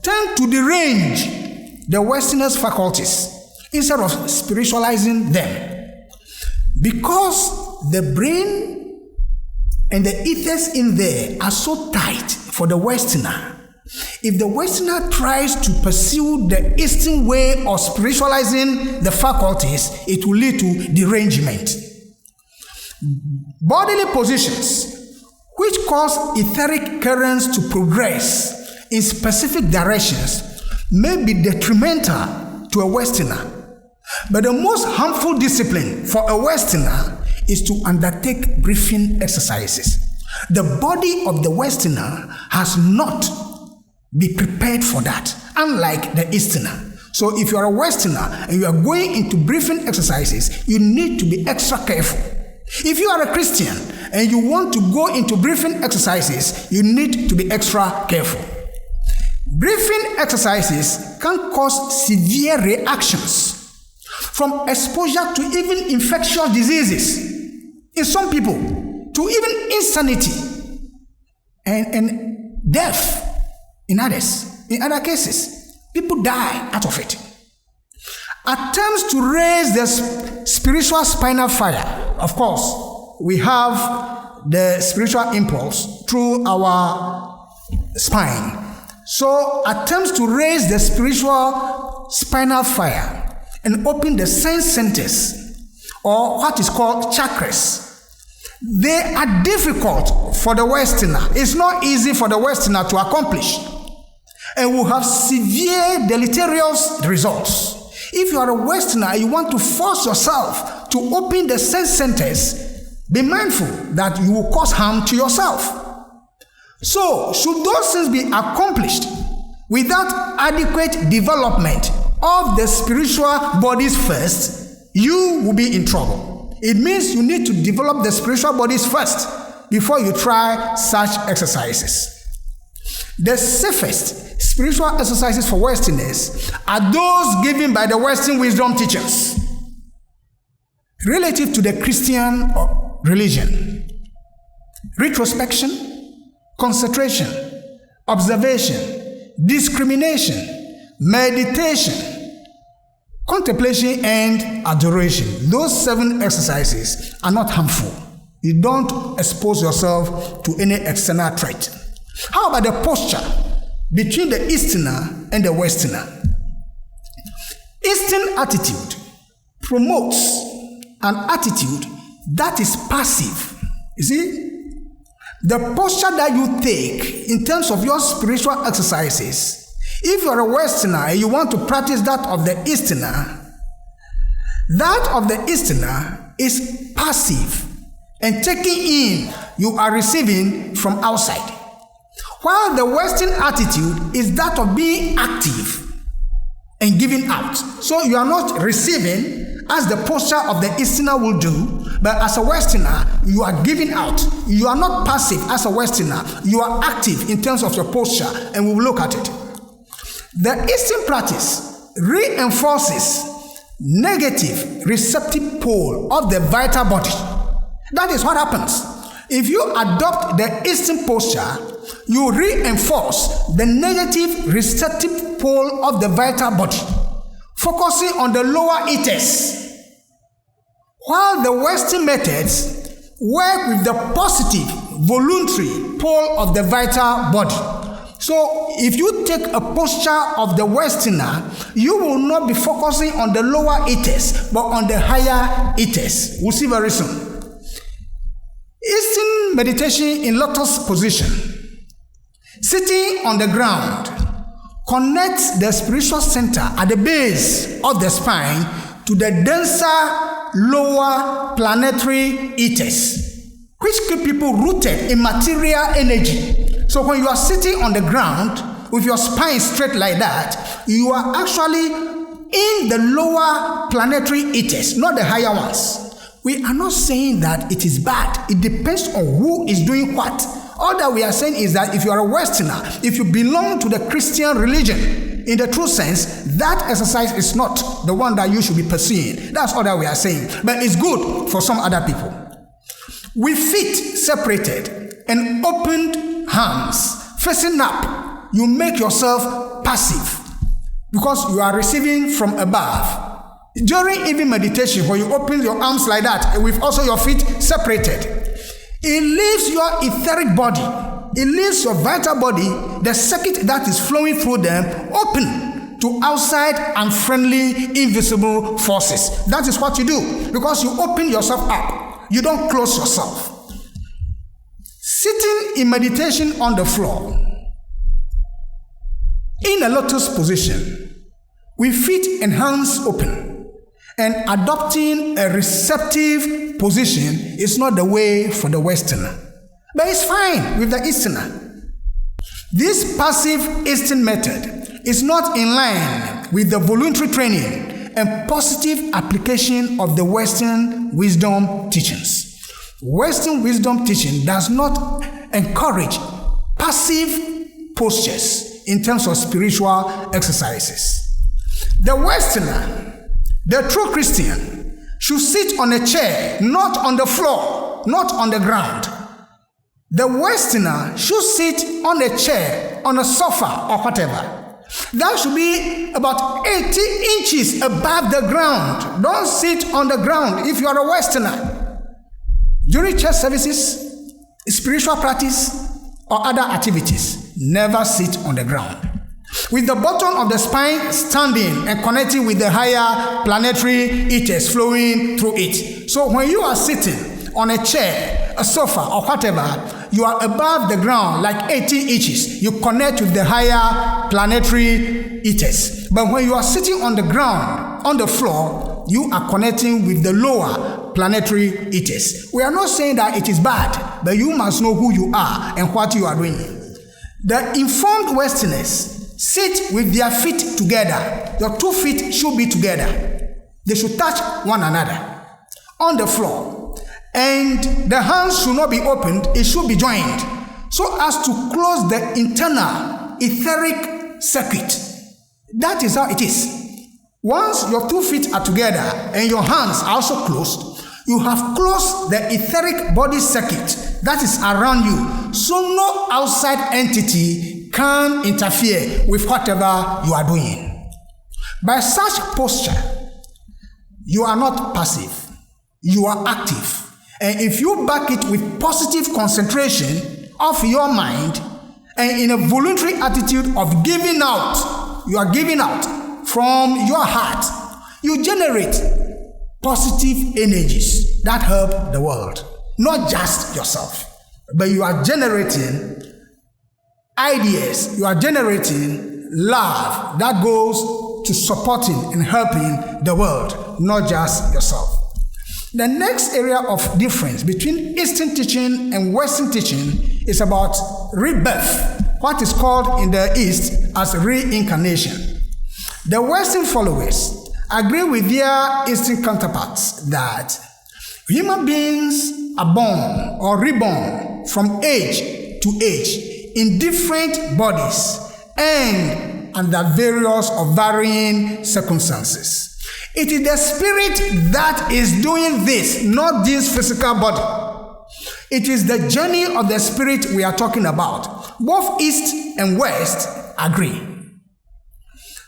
tend to derange the Westerners' faculties instead of spiritualizing them. Because the brain and the ethers in there are so tight for the Westerner, if the Westerner tries to pursue the Eastern way of spiritualizing the faculties, it will lead to derangement. Bodily positions which cause etheric currents to progress in specific directions may be detrimental to a Westerner. But the most harmful discipline for a Westerner is to undertake breathing exercises. The body of the Westerner has not been prepared for that, unlike the Easterner. So if you are a Westerner and you are going into breathing exercises, you need to be extra careful. If you are a Christian and you want to go into breathing exercises, you need to be extra careful. Breathing exercises can cause severe reactions, from exposure to even infectious diseases in some people, to even insanity and death in others. In other cases, people die out of it. Attempts to raise the spiritual spinal fire. Of course, we have the spiritual impulse through our spine. So attempts to raise the spiritual spinal fire and open the sense centers, or what is called chakras, they are difficult for the Westerner. It's not easy for the Westerner to accomplish, and will have severe deleterious results. If you are a Westerner, you want to force yourself to open the sense centers, be mindful that you will cause harm to yourself. So, should those things be accomplished without adequate development of the spiritual bodies first, you will be in trouble. It means you need to develop the spiritual bodies first before you try such exercises. The safest spiritual exercises for Westerners are those given by the Western wisdom teachers relative to the Christian religion: retrospection, concentration, observation, discrimination, meditation, contemplation, and adoration. Those 7 exercises are not harmful. You don't expose yourself to any external threat. How about the posture between the Easterner and the Westerner? Eastern attitude promotes an attitude that is passive. You see, the posture that you take in terms of your spiritual exercises, if you are a Westerner and you want to practice that of the Easterner is passive and taking in, you are receiving from outside. While the Western attitude is that of being active and giving out. So you are not receiving as the posture of the Easterner will do, but as a Westerner, you are giving out. You are not passive as a Westerner. You are active in terms of your posture, and we will look at it. The Eastern practice reinforces negative receptive pole of the vital body. That is what happens. If you adopt the Eastern posture, you reinforce the negative receptive pole of the vital body, focusing on the lower ethers, while the Western methods work with the positive voluntary pole of the vital body. So if you take a posture of the Westerner, you will not be focusing on the lower ethers, but on the higher ethers. We'll see very soon. Eastern meditation in lotus position, sitting on the ground, connects the spiritual center at the base of the spine to the denser lower planetary ethers, which keep people rooted in material energy. So when you are sitting on the ground with your spine straight like that, you are actually in the lower planetary ethers, not the higher ones. We are not saying that it is bad. It depends on who is doing what. All that we are saying is that if you are a Westerner, if you belong to the Christian religion, in the true sense, that exercise is not the one that you should be pursuing. That's all that we are saying. But it's good for some other people. With feet separated and opened hands facing up, you make yourself passive. because you are receiving from above. During even meditation, when you open your arms like that, with also your feet separated, it leaves your etheric body, it leaves your vital body, the circuit that is flowing through them, open to outside and friendly invisible forces. That is what you do, because you open yourself up. You don't close yourself. Sitting in meditation on the floor, in a lotus position, with feet and hands open, and adopting a receptive position is not the way for the Westerner. But it's fine with the Easterner. This passive Eastern method is not in line with the voluntary training and positive application of the Western wisdom teachings. Western wisdom teaching does not encourage passive postures in terms of spiritual exercises. The Westerner, the true Christian, should sit on a chair, not on the floor, not on the ground. The Westerner should sit on a chair, on a sofa, or whatever. That should be about 80 inches above the ground. Don't sit on the ground if you are a Westerner. During church services, spiritual practice, or other activities, never sit on the ground, with the bottom of the spine standing and connecting with the higher planetary ethers flowing through it. So when you are sitting on a chair, a sofa, or whatever, you are above the ground like 80 inches. You connect with the higher planetary ethers. But when you are sitting on the ground, on the floor, you are connecting with the lower planetary ethers. We are not saying that it is bad, but you must know who you are and what you are doing. The informed Westerners sit with their feet together. Your 2 feet should be together. They should touch one another on the floor. And the hands should not be opened, it should be joined, so as to close the internal etheric circuit. That is how it is. Once your 2 feet are together and your hands are also closed, you have closed the etheric body circuit that is around you, so no outside entity can interfere with whatever you are doing. By such posture, you are not passive, you are active. And if you back it with positive concentration of your mind and in a voluntary attitude of giving out, you are giving out from your heart, you generate positive energies that help the world, not just yourself, but you are generating ideas, you are generating love that goes to supporting and helping the world, not just yourself. The next area of difference between Eastern teaching and Western teaching is about rebirth, what is called in the East as reincarnation. The Western followers agree with their Eastern counterparts that human beings are born or reborn from age to age in different bodies and under various or varying circumstances. It is the spirit that is doing this, not this physical body. It is the journey of the spirit we are talking about. Both East and West agree.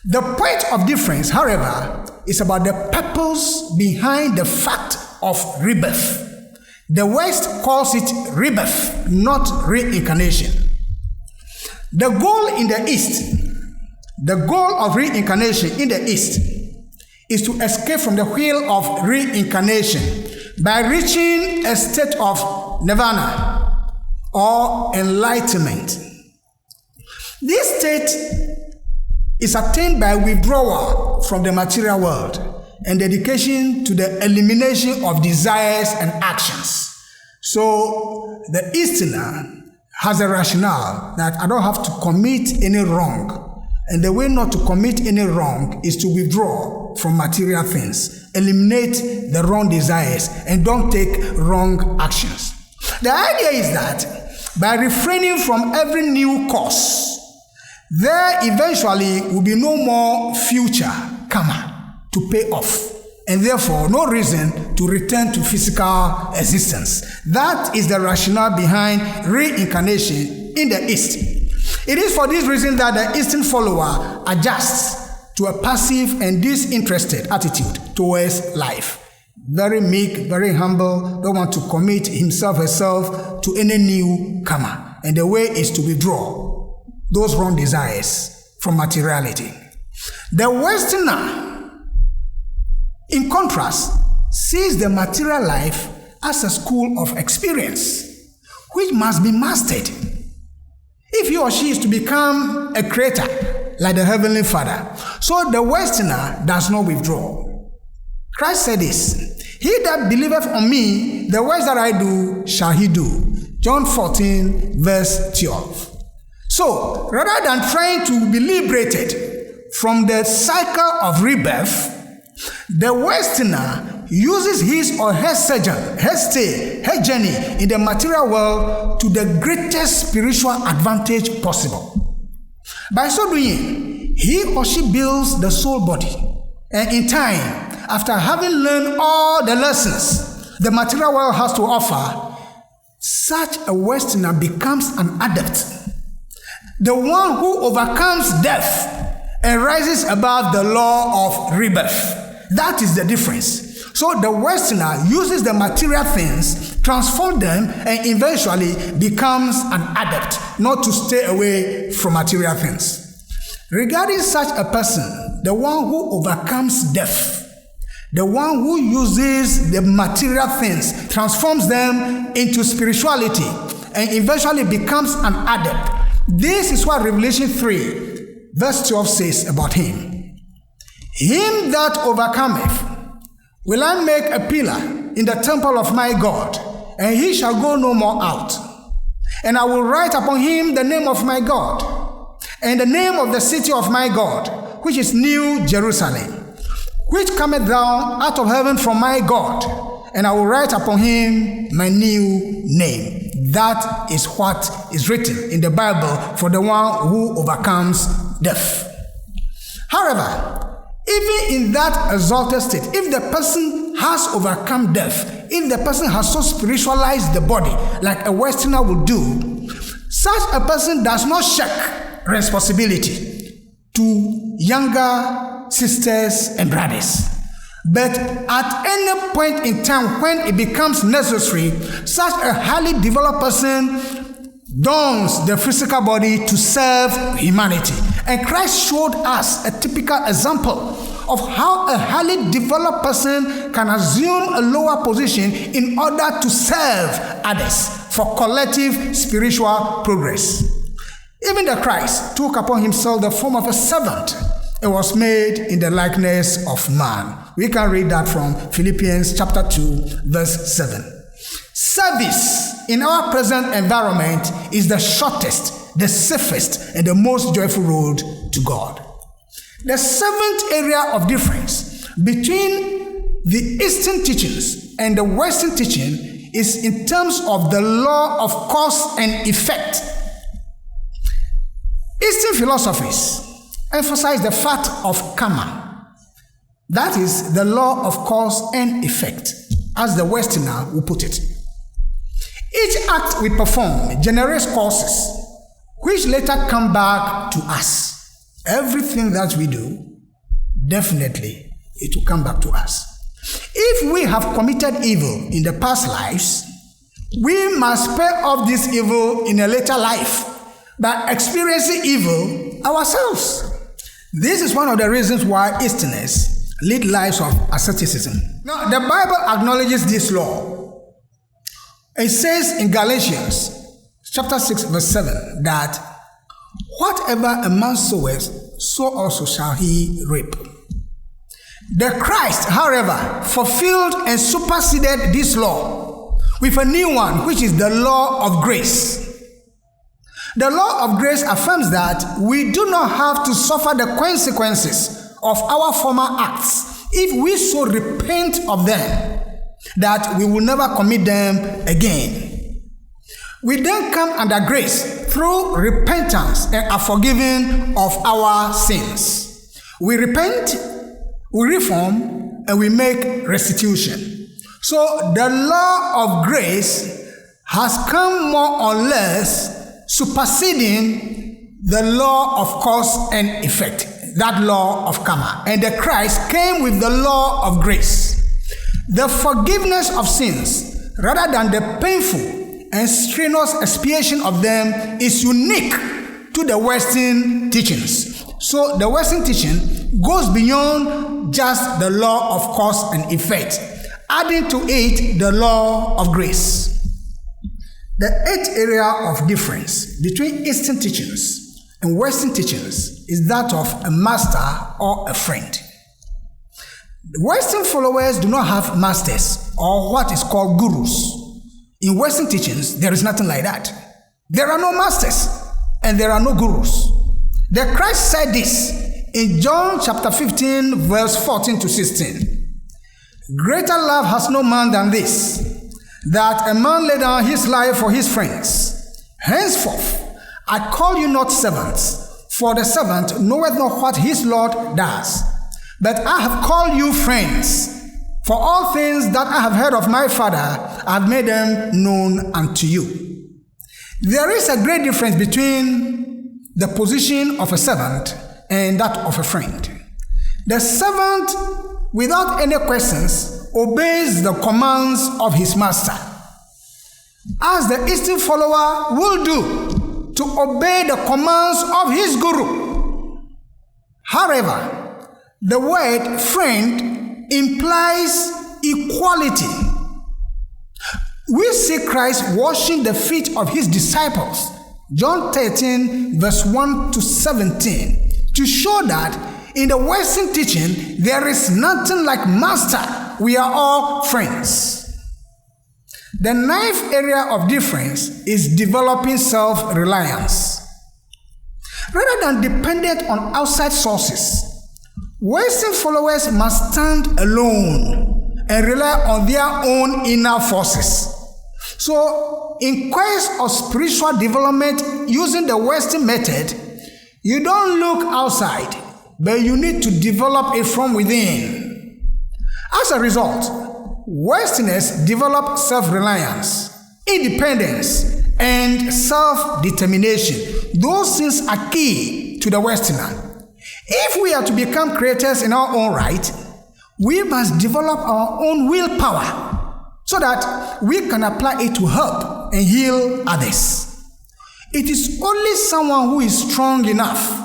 The point of difference, however, is about the purpose behind the fact of rebirth. The West calls it rebirth, not reincarnation. The goal in the East, the goal of reincarnation in the East, is to escape from the wheel of reincarnation by reaching a state of nirvana or enlightenment. This state is attained by withdrawal from the material world and dedication to the elimination of desires and actions. So the Easterner has a rationale that I don't have to commit any wrong. And the way not to commit any wrong is to withdraw from material things, eliminate the wrong desires, and don't take wrong actions. The idea is that by refraining from every new course, there eventually will be no more future karma to pay off, and therefore no reason to return to physical existence. That is the rationale behind reincarnation in the East. It is for this reason that the Eastern follower adjusts to a passive and disinterested attitude towards life. Very meek, very humble, don't want to commit himself herself to any new karma. And the way is to withdraw those wrong desires from materiality. The Westerner, in contrast, sees the material life as a school of experience, which must be mastered if he or she is to become a creator like the Heavenly Father. So the Westerner does not withdraw. Christ said this, "He that believeth on me, the works that I do shall he do." John 14, verse 12. So, rather than trying to be liberated from the cycle of rebirth, the Westerner uses his or her sojourn, her stay, her journey in the material world to the greatest spiritual advantage possible. By so doing, he or she builds the soul body, and in time, after having learned all the lessons the material world has to offer, such a Westerner becomes an adept, the one who overcomes death and rises above the law of rebirth. That is the difference. So the Westerner uses the material things, transforms them, and eventually becomes an adept, not to stay away from material things. Regarding such a person, the one who overcomes death, the one who uses the material things, transforms them into spirituality, and eventually becomes an adept. This is what Revelation 3, verse 12 says about him. "Him that overcometh will I make a pillar in the temple of my God, and he shall go no more out. And I will write upon him the name of my God, and the name of the city of my God, which is New Jerusalem, which cometh down out of heaven from my God, and I will write upon him my new name." That is what is written in the Bible for the one who overcomes death. However, even in that exalted state, if the person has overcome death, if the person has so spiritualized the body like a Westerner would do, such a person does not shirk responsibility to younger sisters and brothers. But at any point in time when it becomes necessary, such a highly developed person dons the physical body to serve humanity. And Christ showed us a typical example of how a highly developed person can assume a lower position in order to serve others for collective spiritual progress. Even the Christ took upon himself the form of a servant. It was made in the likeness of man. We can read that from Philippians chapter 2, verse 7. Service in our present environment is the shortest, the safest, and the most joyful road to God. The seventh area of difference between the Eastern teachings and the Western teaching is in terms of the law of cause and effect. Eastern philosophies emphasize the fact of karma. That is the law of cause and effect, as the Westerner will put it. Each act we perform generates causes, which later come back to us. Everything that we do, definitely, it will come back to us. If we have committed evil in the past lives, we must pay off this evil in a later life by experiencing evil ourselves. This is one of the reasons why Easterners lead lives of asceticism. Now, the Bible acknowledges this law. It says in Galatians chapter 6, verse 7, that whatever a man soweth, so also shall he reap. The Christ, however, fulfilled and superseded this law with a new one, which is the law of grace. The law of grace affirms that we do not have to suffer the consequences of our former acts if we so repent of them that we will never commit them again. We then come under grace through repentance and are forgiven of our sins. We repent, we reform, and we make restitution. So the law of grace has come more or less superseding the law of cause and effect. that law of karma, and the Christ came with the law of grace. The forgiveness of sins, rather than the painful and strenuous expiation of them, is unique to the Western teachings. So the Western teaching goes beyond just the law of cause and effect, adding to it the law of grace. The eighth area of difference between Eastern teachings and Western teachings is that of a master or a friend. The Western followers do not have masters or what is called gurus. In Western teachings, there is nothing like that. There are no masters and there are no gurus. The Christ said this in John chapter 15, verse 14 to 16. Greater love has no man than this, that a man lay down his life for his friends. Henceforth, I call you not servants, for the servant knoweth not what his Lord does. But I have called you friends, for all things that I have heard of my Father, I have made them known unto you. There is a great difference between the position of a servant and that of a friend. The servant, without any questions, obeys the commands of his master, as the Eastern follower will do to obey the commands of his guru. However, the word friend implies equality. We see Christ washing the feet of his disciples, John 13, verse 1 to 17, to show that in the Western teaching, there is nothing like master. We are all friends. The ninth area of difference is developing self-reliance. Rather than dependent on outside sources, Western followers must stand alone and rely on their own inner forces. So, in quest of spiritual development using the Western method, you don't look outside, but you need to develop it from within. As a result, Westerners develop self-reliance, independence, and self-determination. Those things are key to the Westerner. If we are to become creators in our own right, we must develop our own willpower so that we can apply it to help and heal others. It is only someone who is strong enough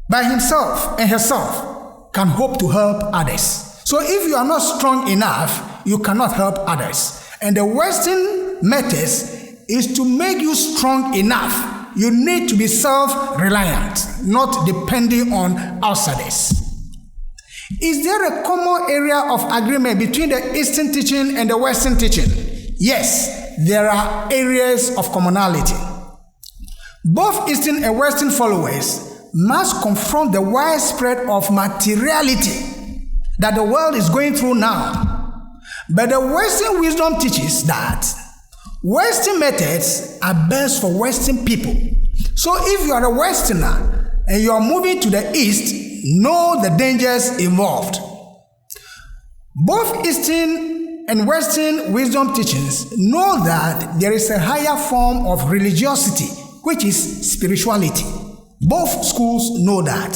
by himself and herself can hope to help others. So if you are not strong enough, you cannot help others. And the Western method is to make you strong enough. You need to be self-reliant, not depending on outsiders. Is there a common area of agreement between the Eastern teaching and the Western teaching? Yes, there are areas of commonality. Both Eastern and Western followers must confront the widespread of materiality that the world is going through now. But the Western wisdom teaches that Western methods are best for Western people. So if you are a Westerner and you are moving to the East, know the dangers involved. Both Eastern and Western wisdom teachings know that there is a higher form of religiosity, which is spirituality. Both schools know that.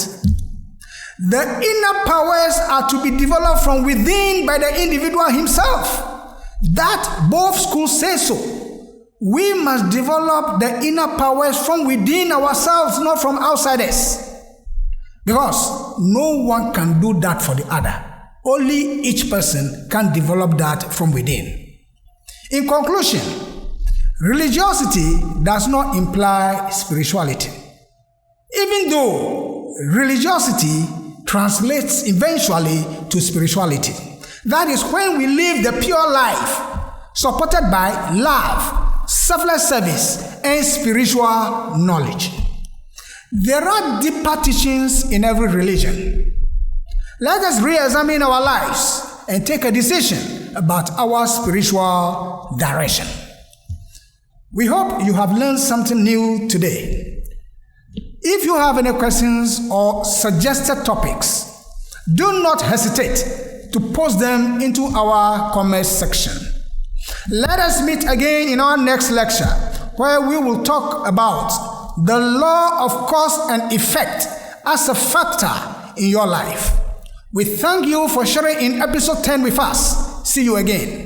The inner powers are to be developed from within by the individual himself. That both schools say so. We must develop the inner powers from within ourselves, not from outsiders. Because no one can do that for the other. Only each person can develop that from within. In conclusion, religiosity does not imply spirituality. Even though religiosity translates eventually to spirituality. That is when we live the pure life, supported by love, selfless service, and spiritual knowledge. There are deeper teachings in every religion. Let us re-examine our lives and take a decision about our spiritual direction. We hope you have learned something new today. If you have any questions or suggested topics, do not hesitate to post them into our comment section. Let us meet again in our next lecture, where we will talk about the law of cause and effect as a factor in your life. We thank you for sharing in episode 10 with us. See you again.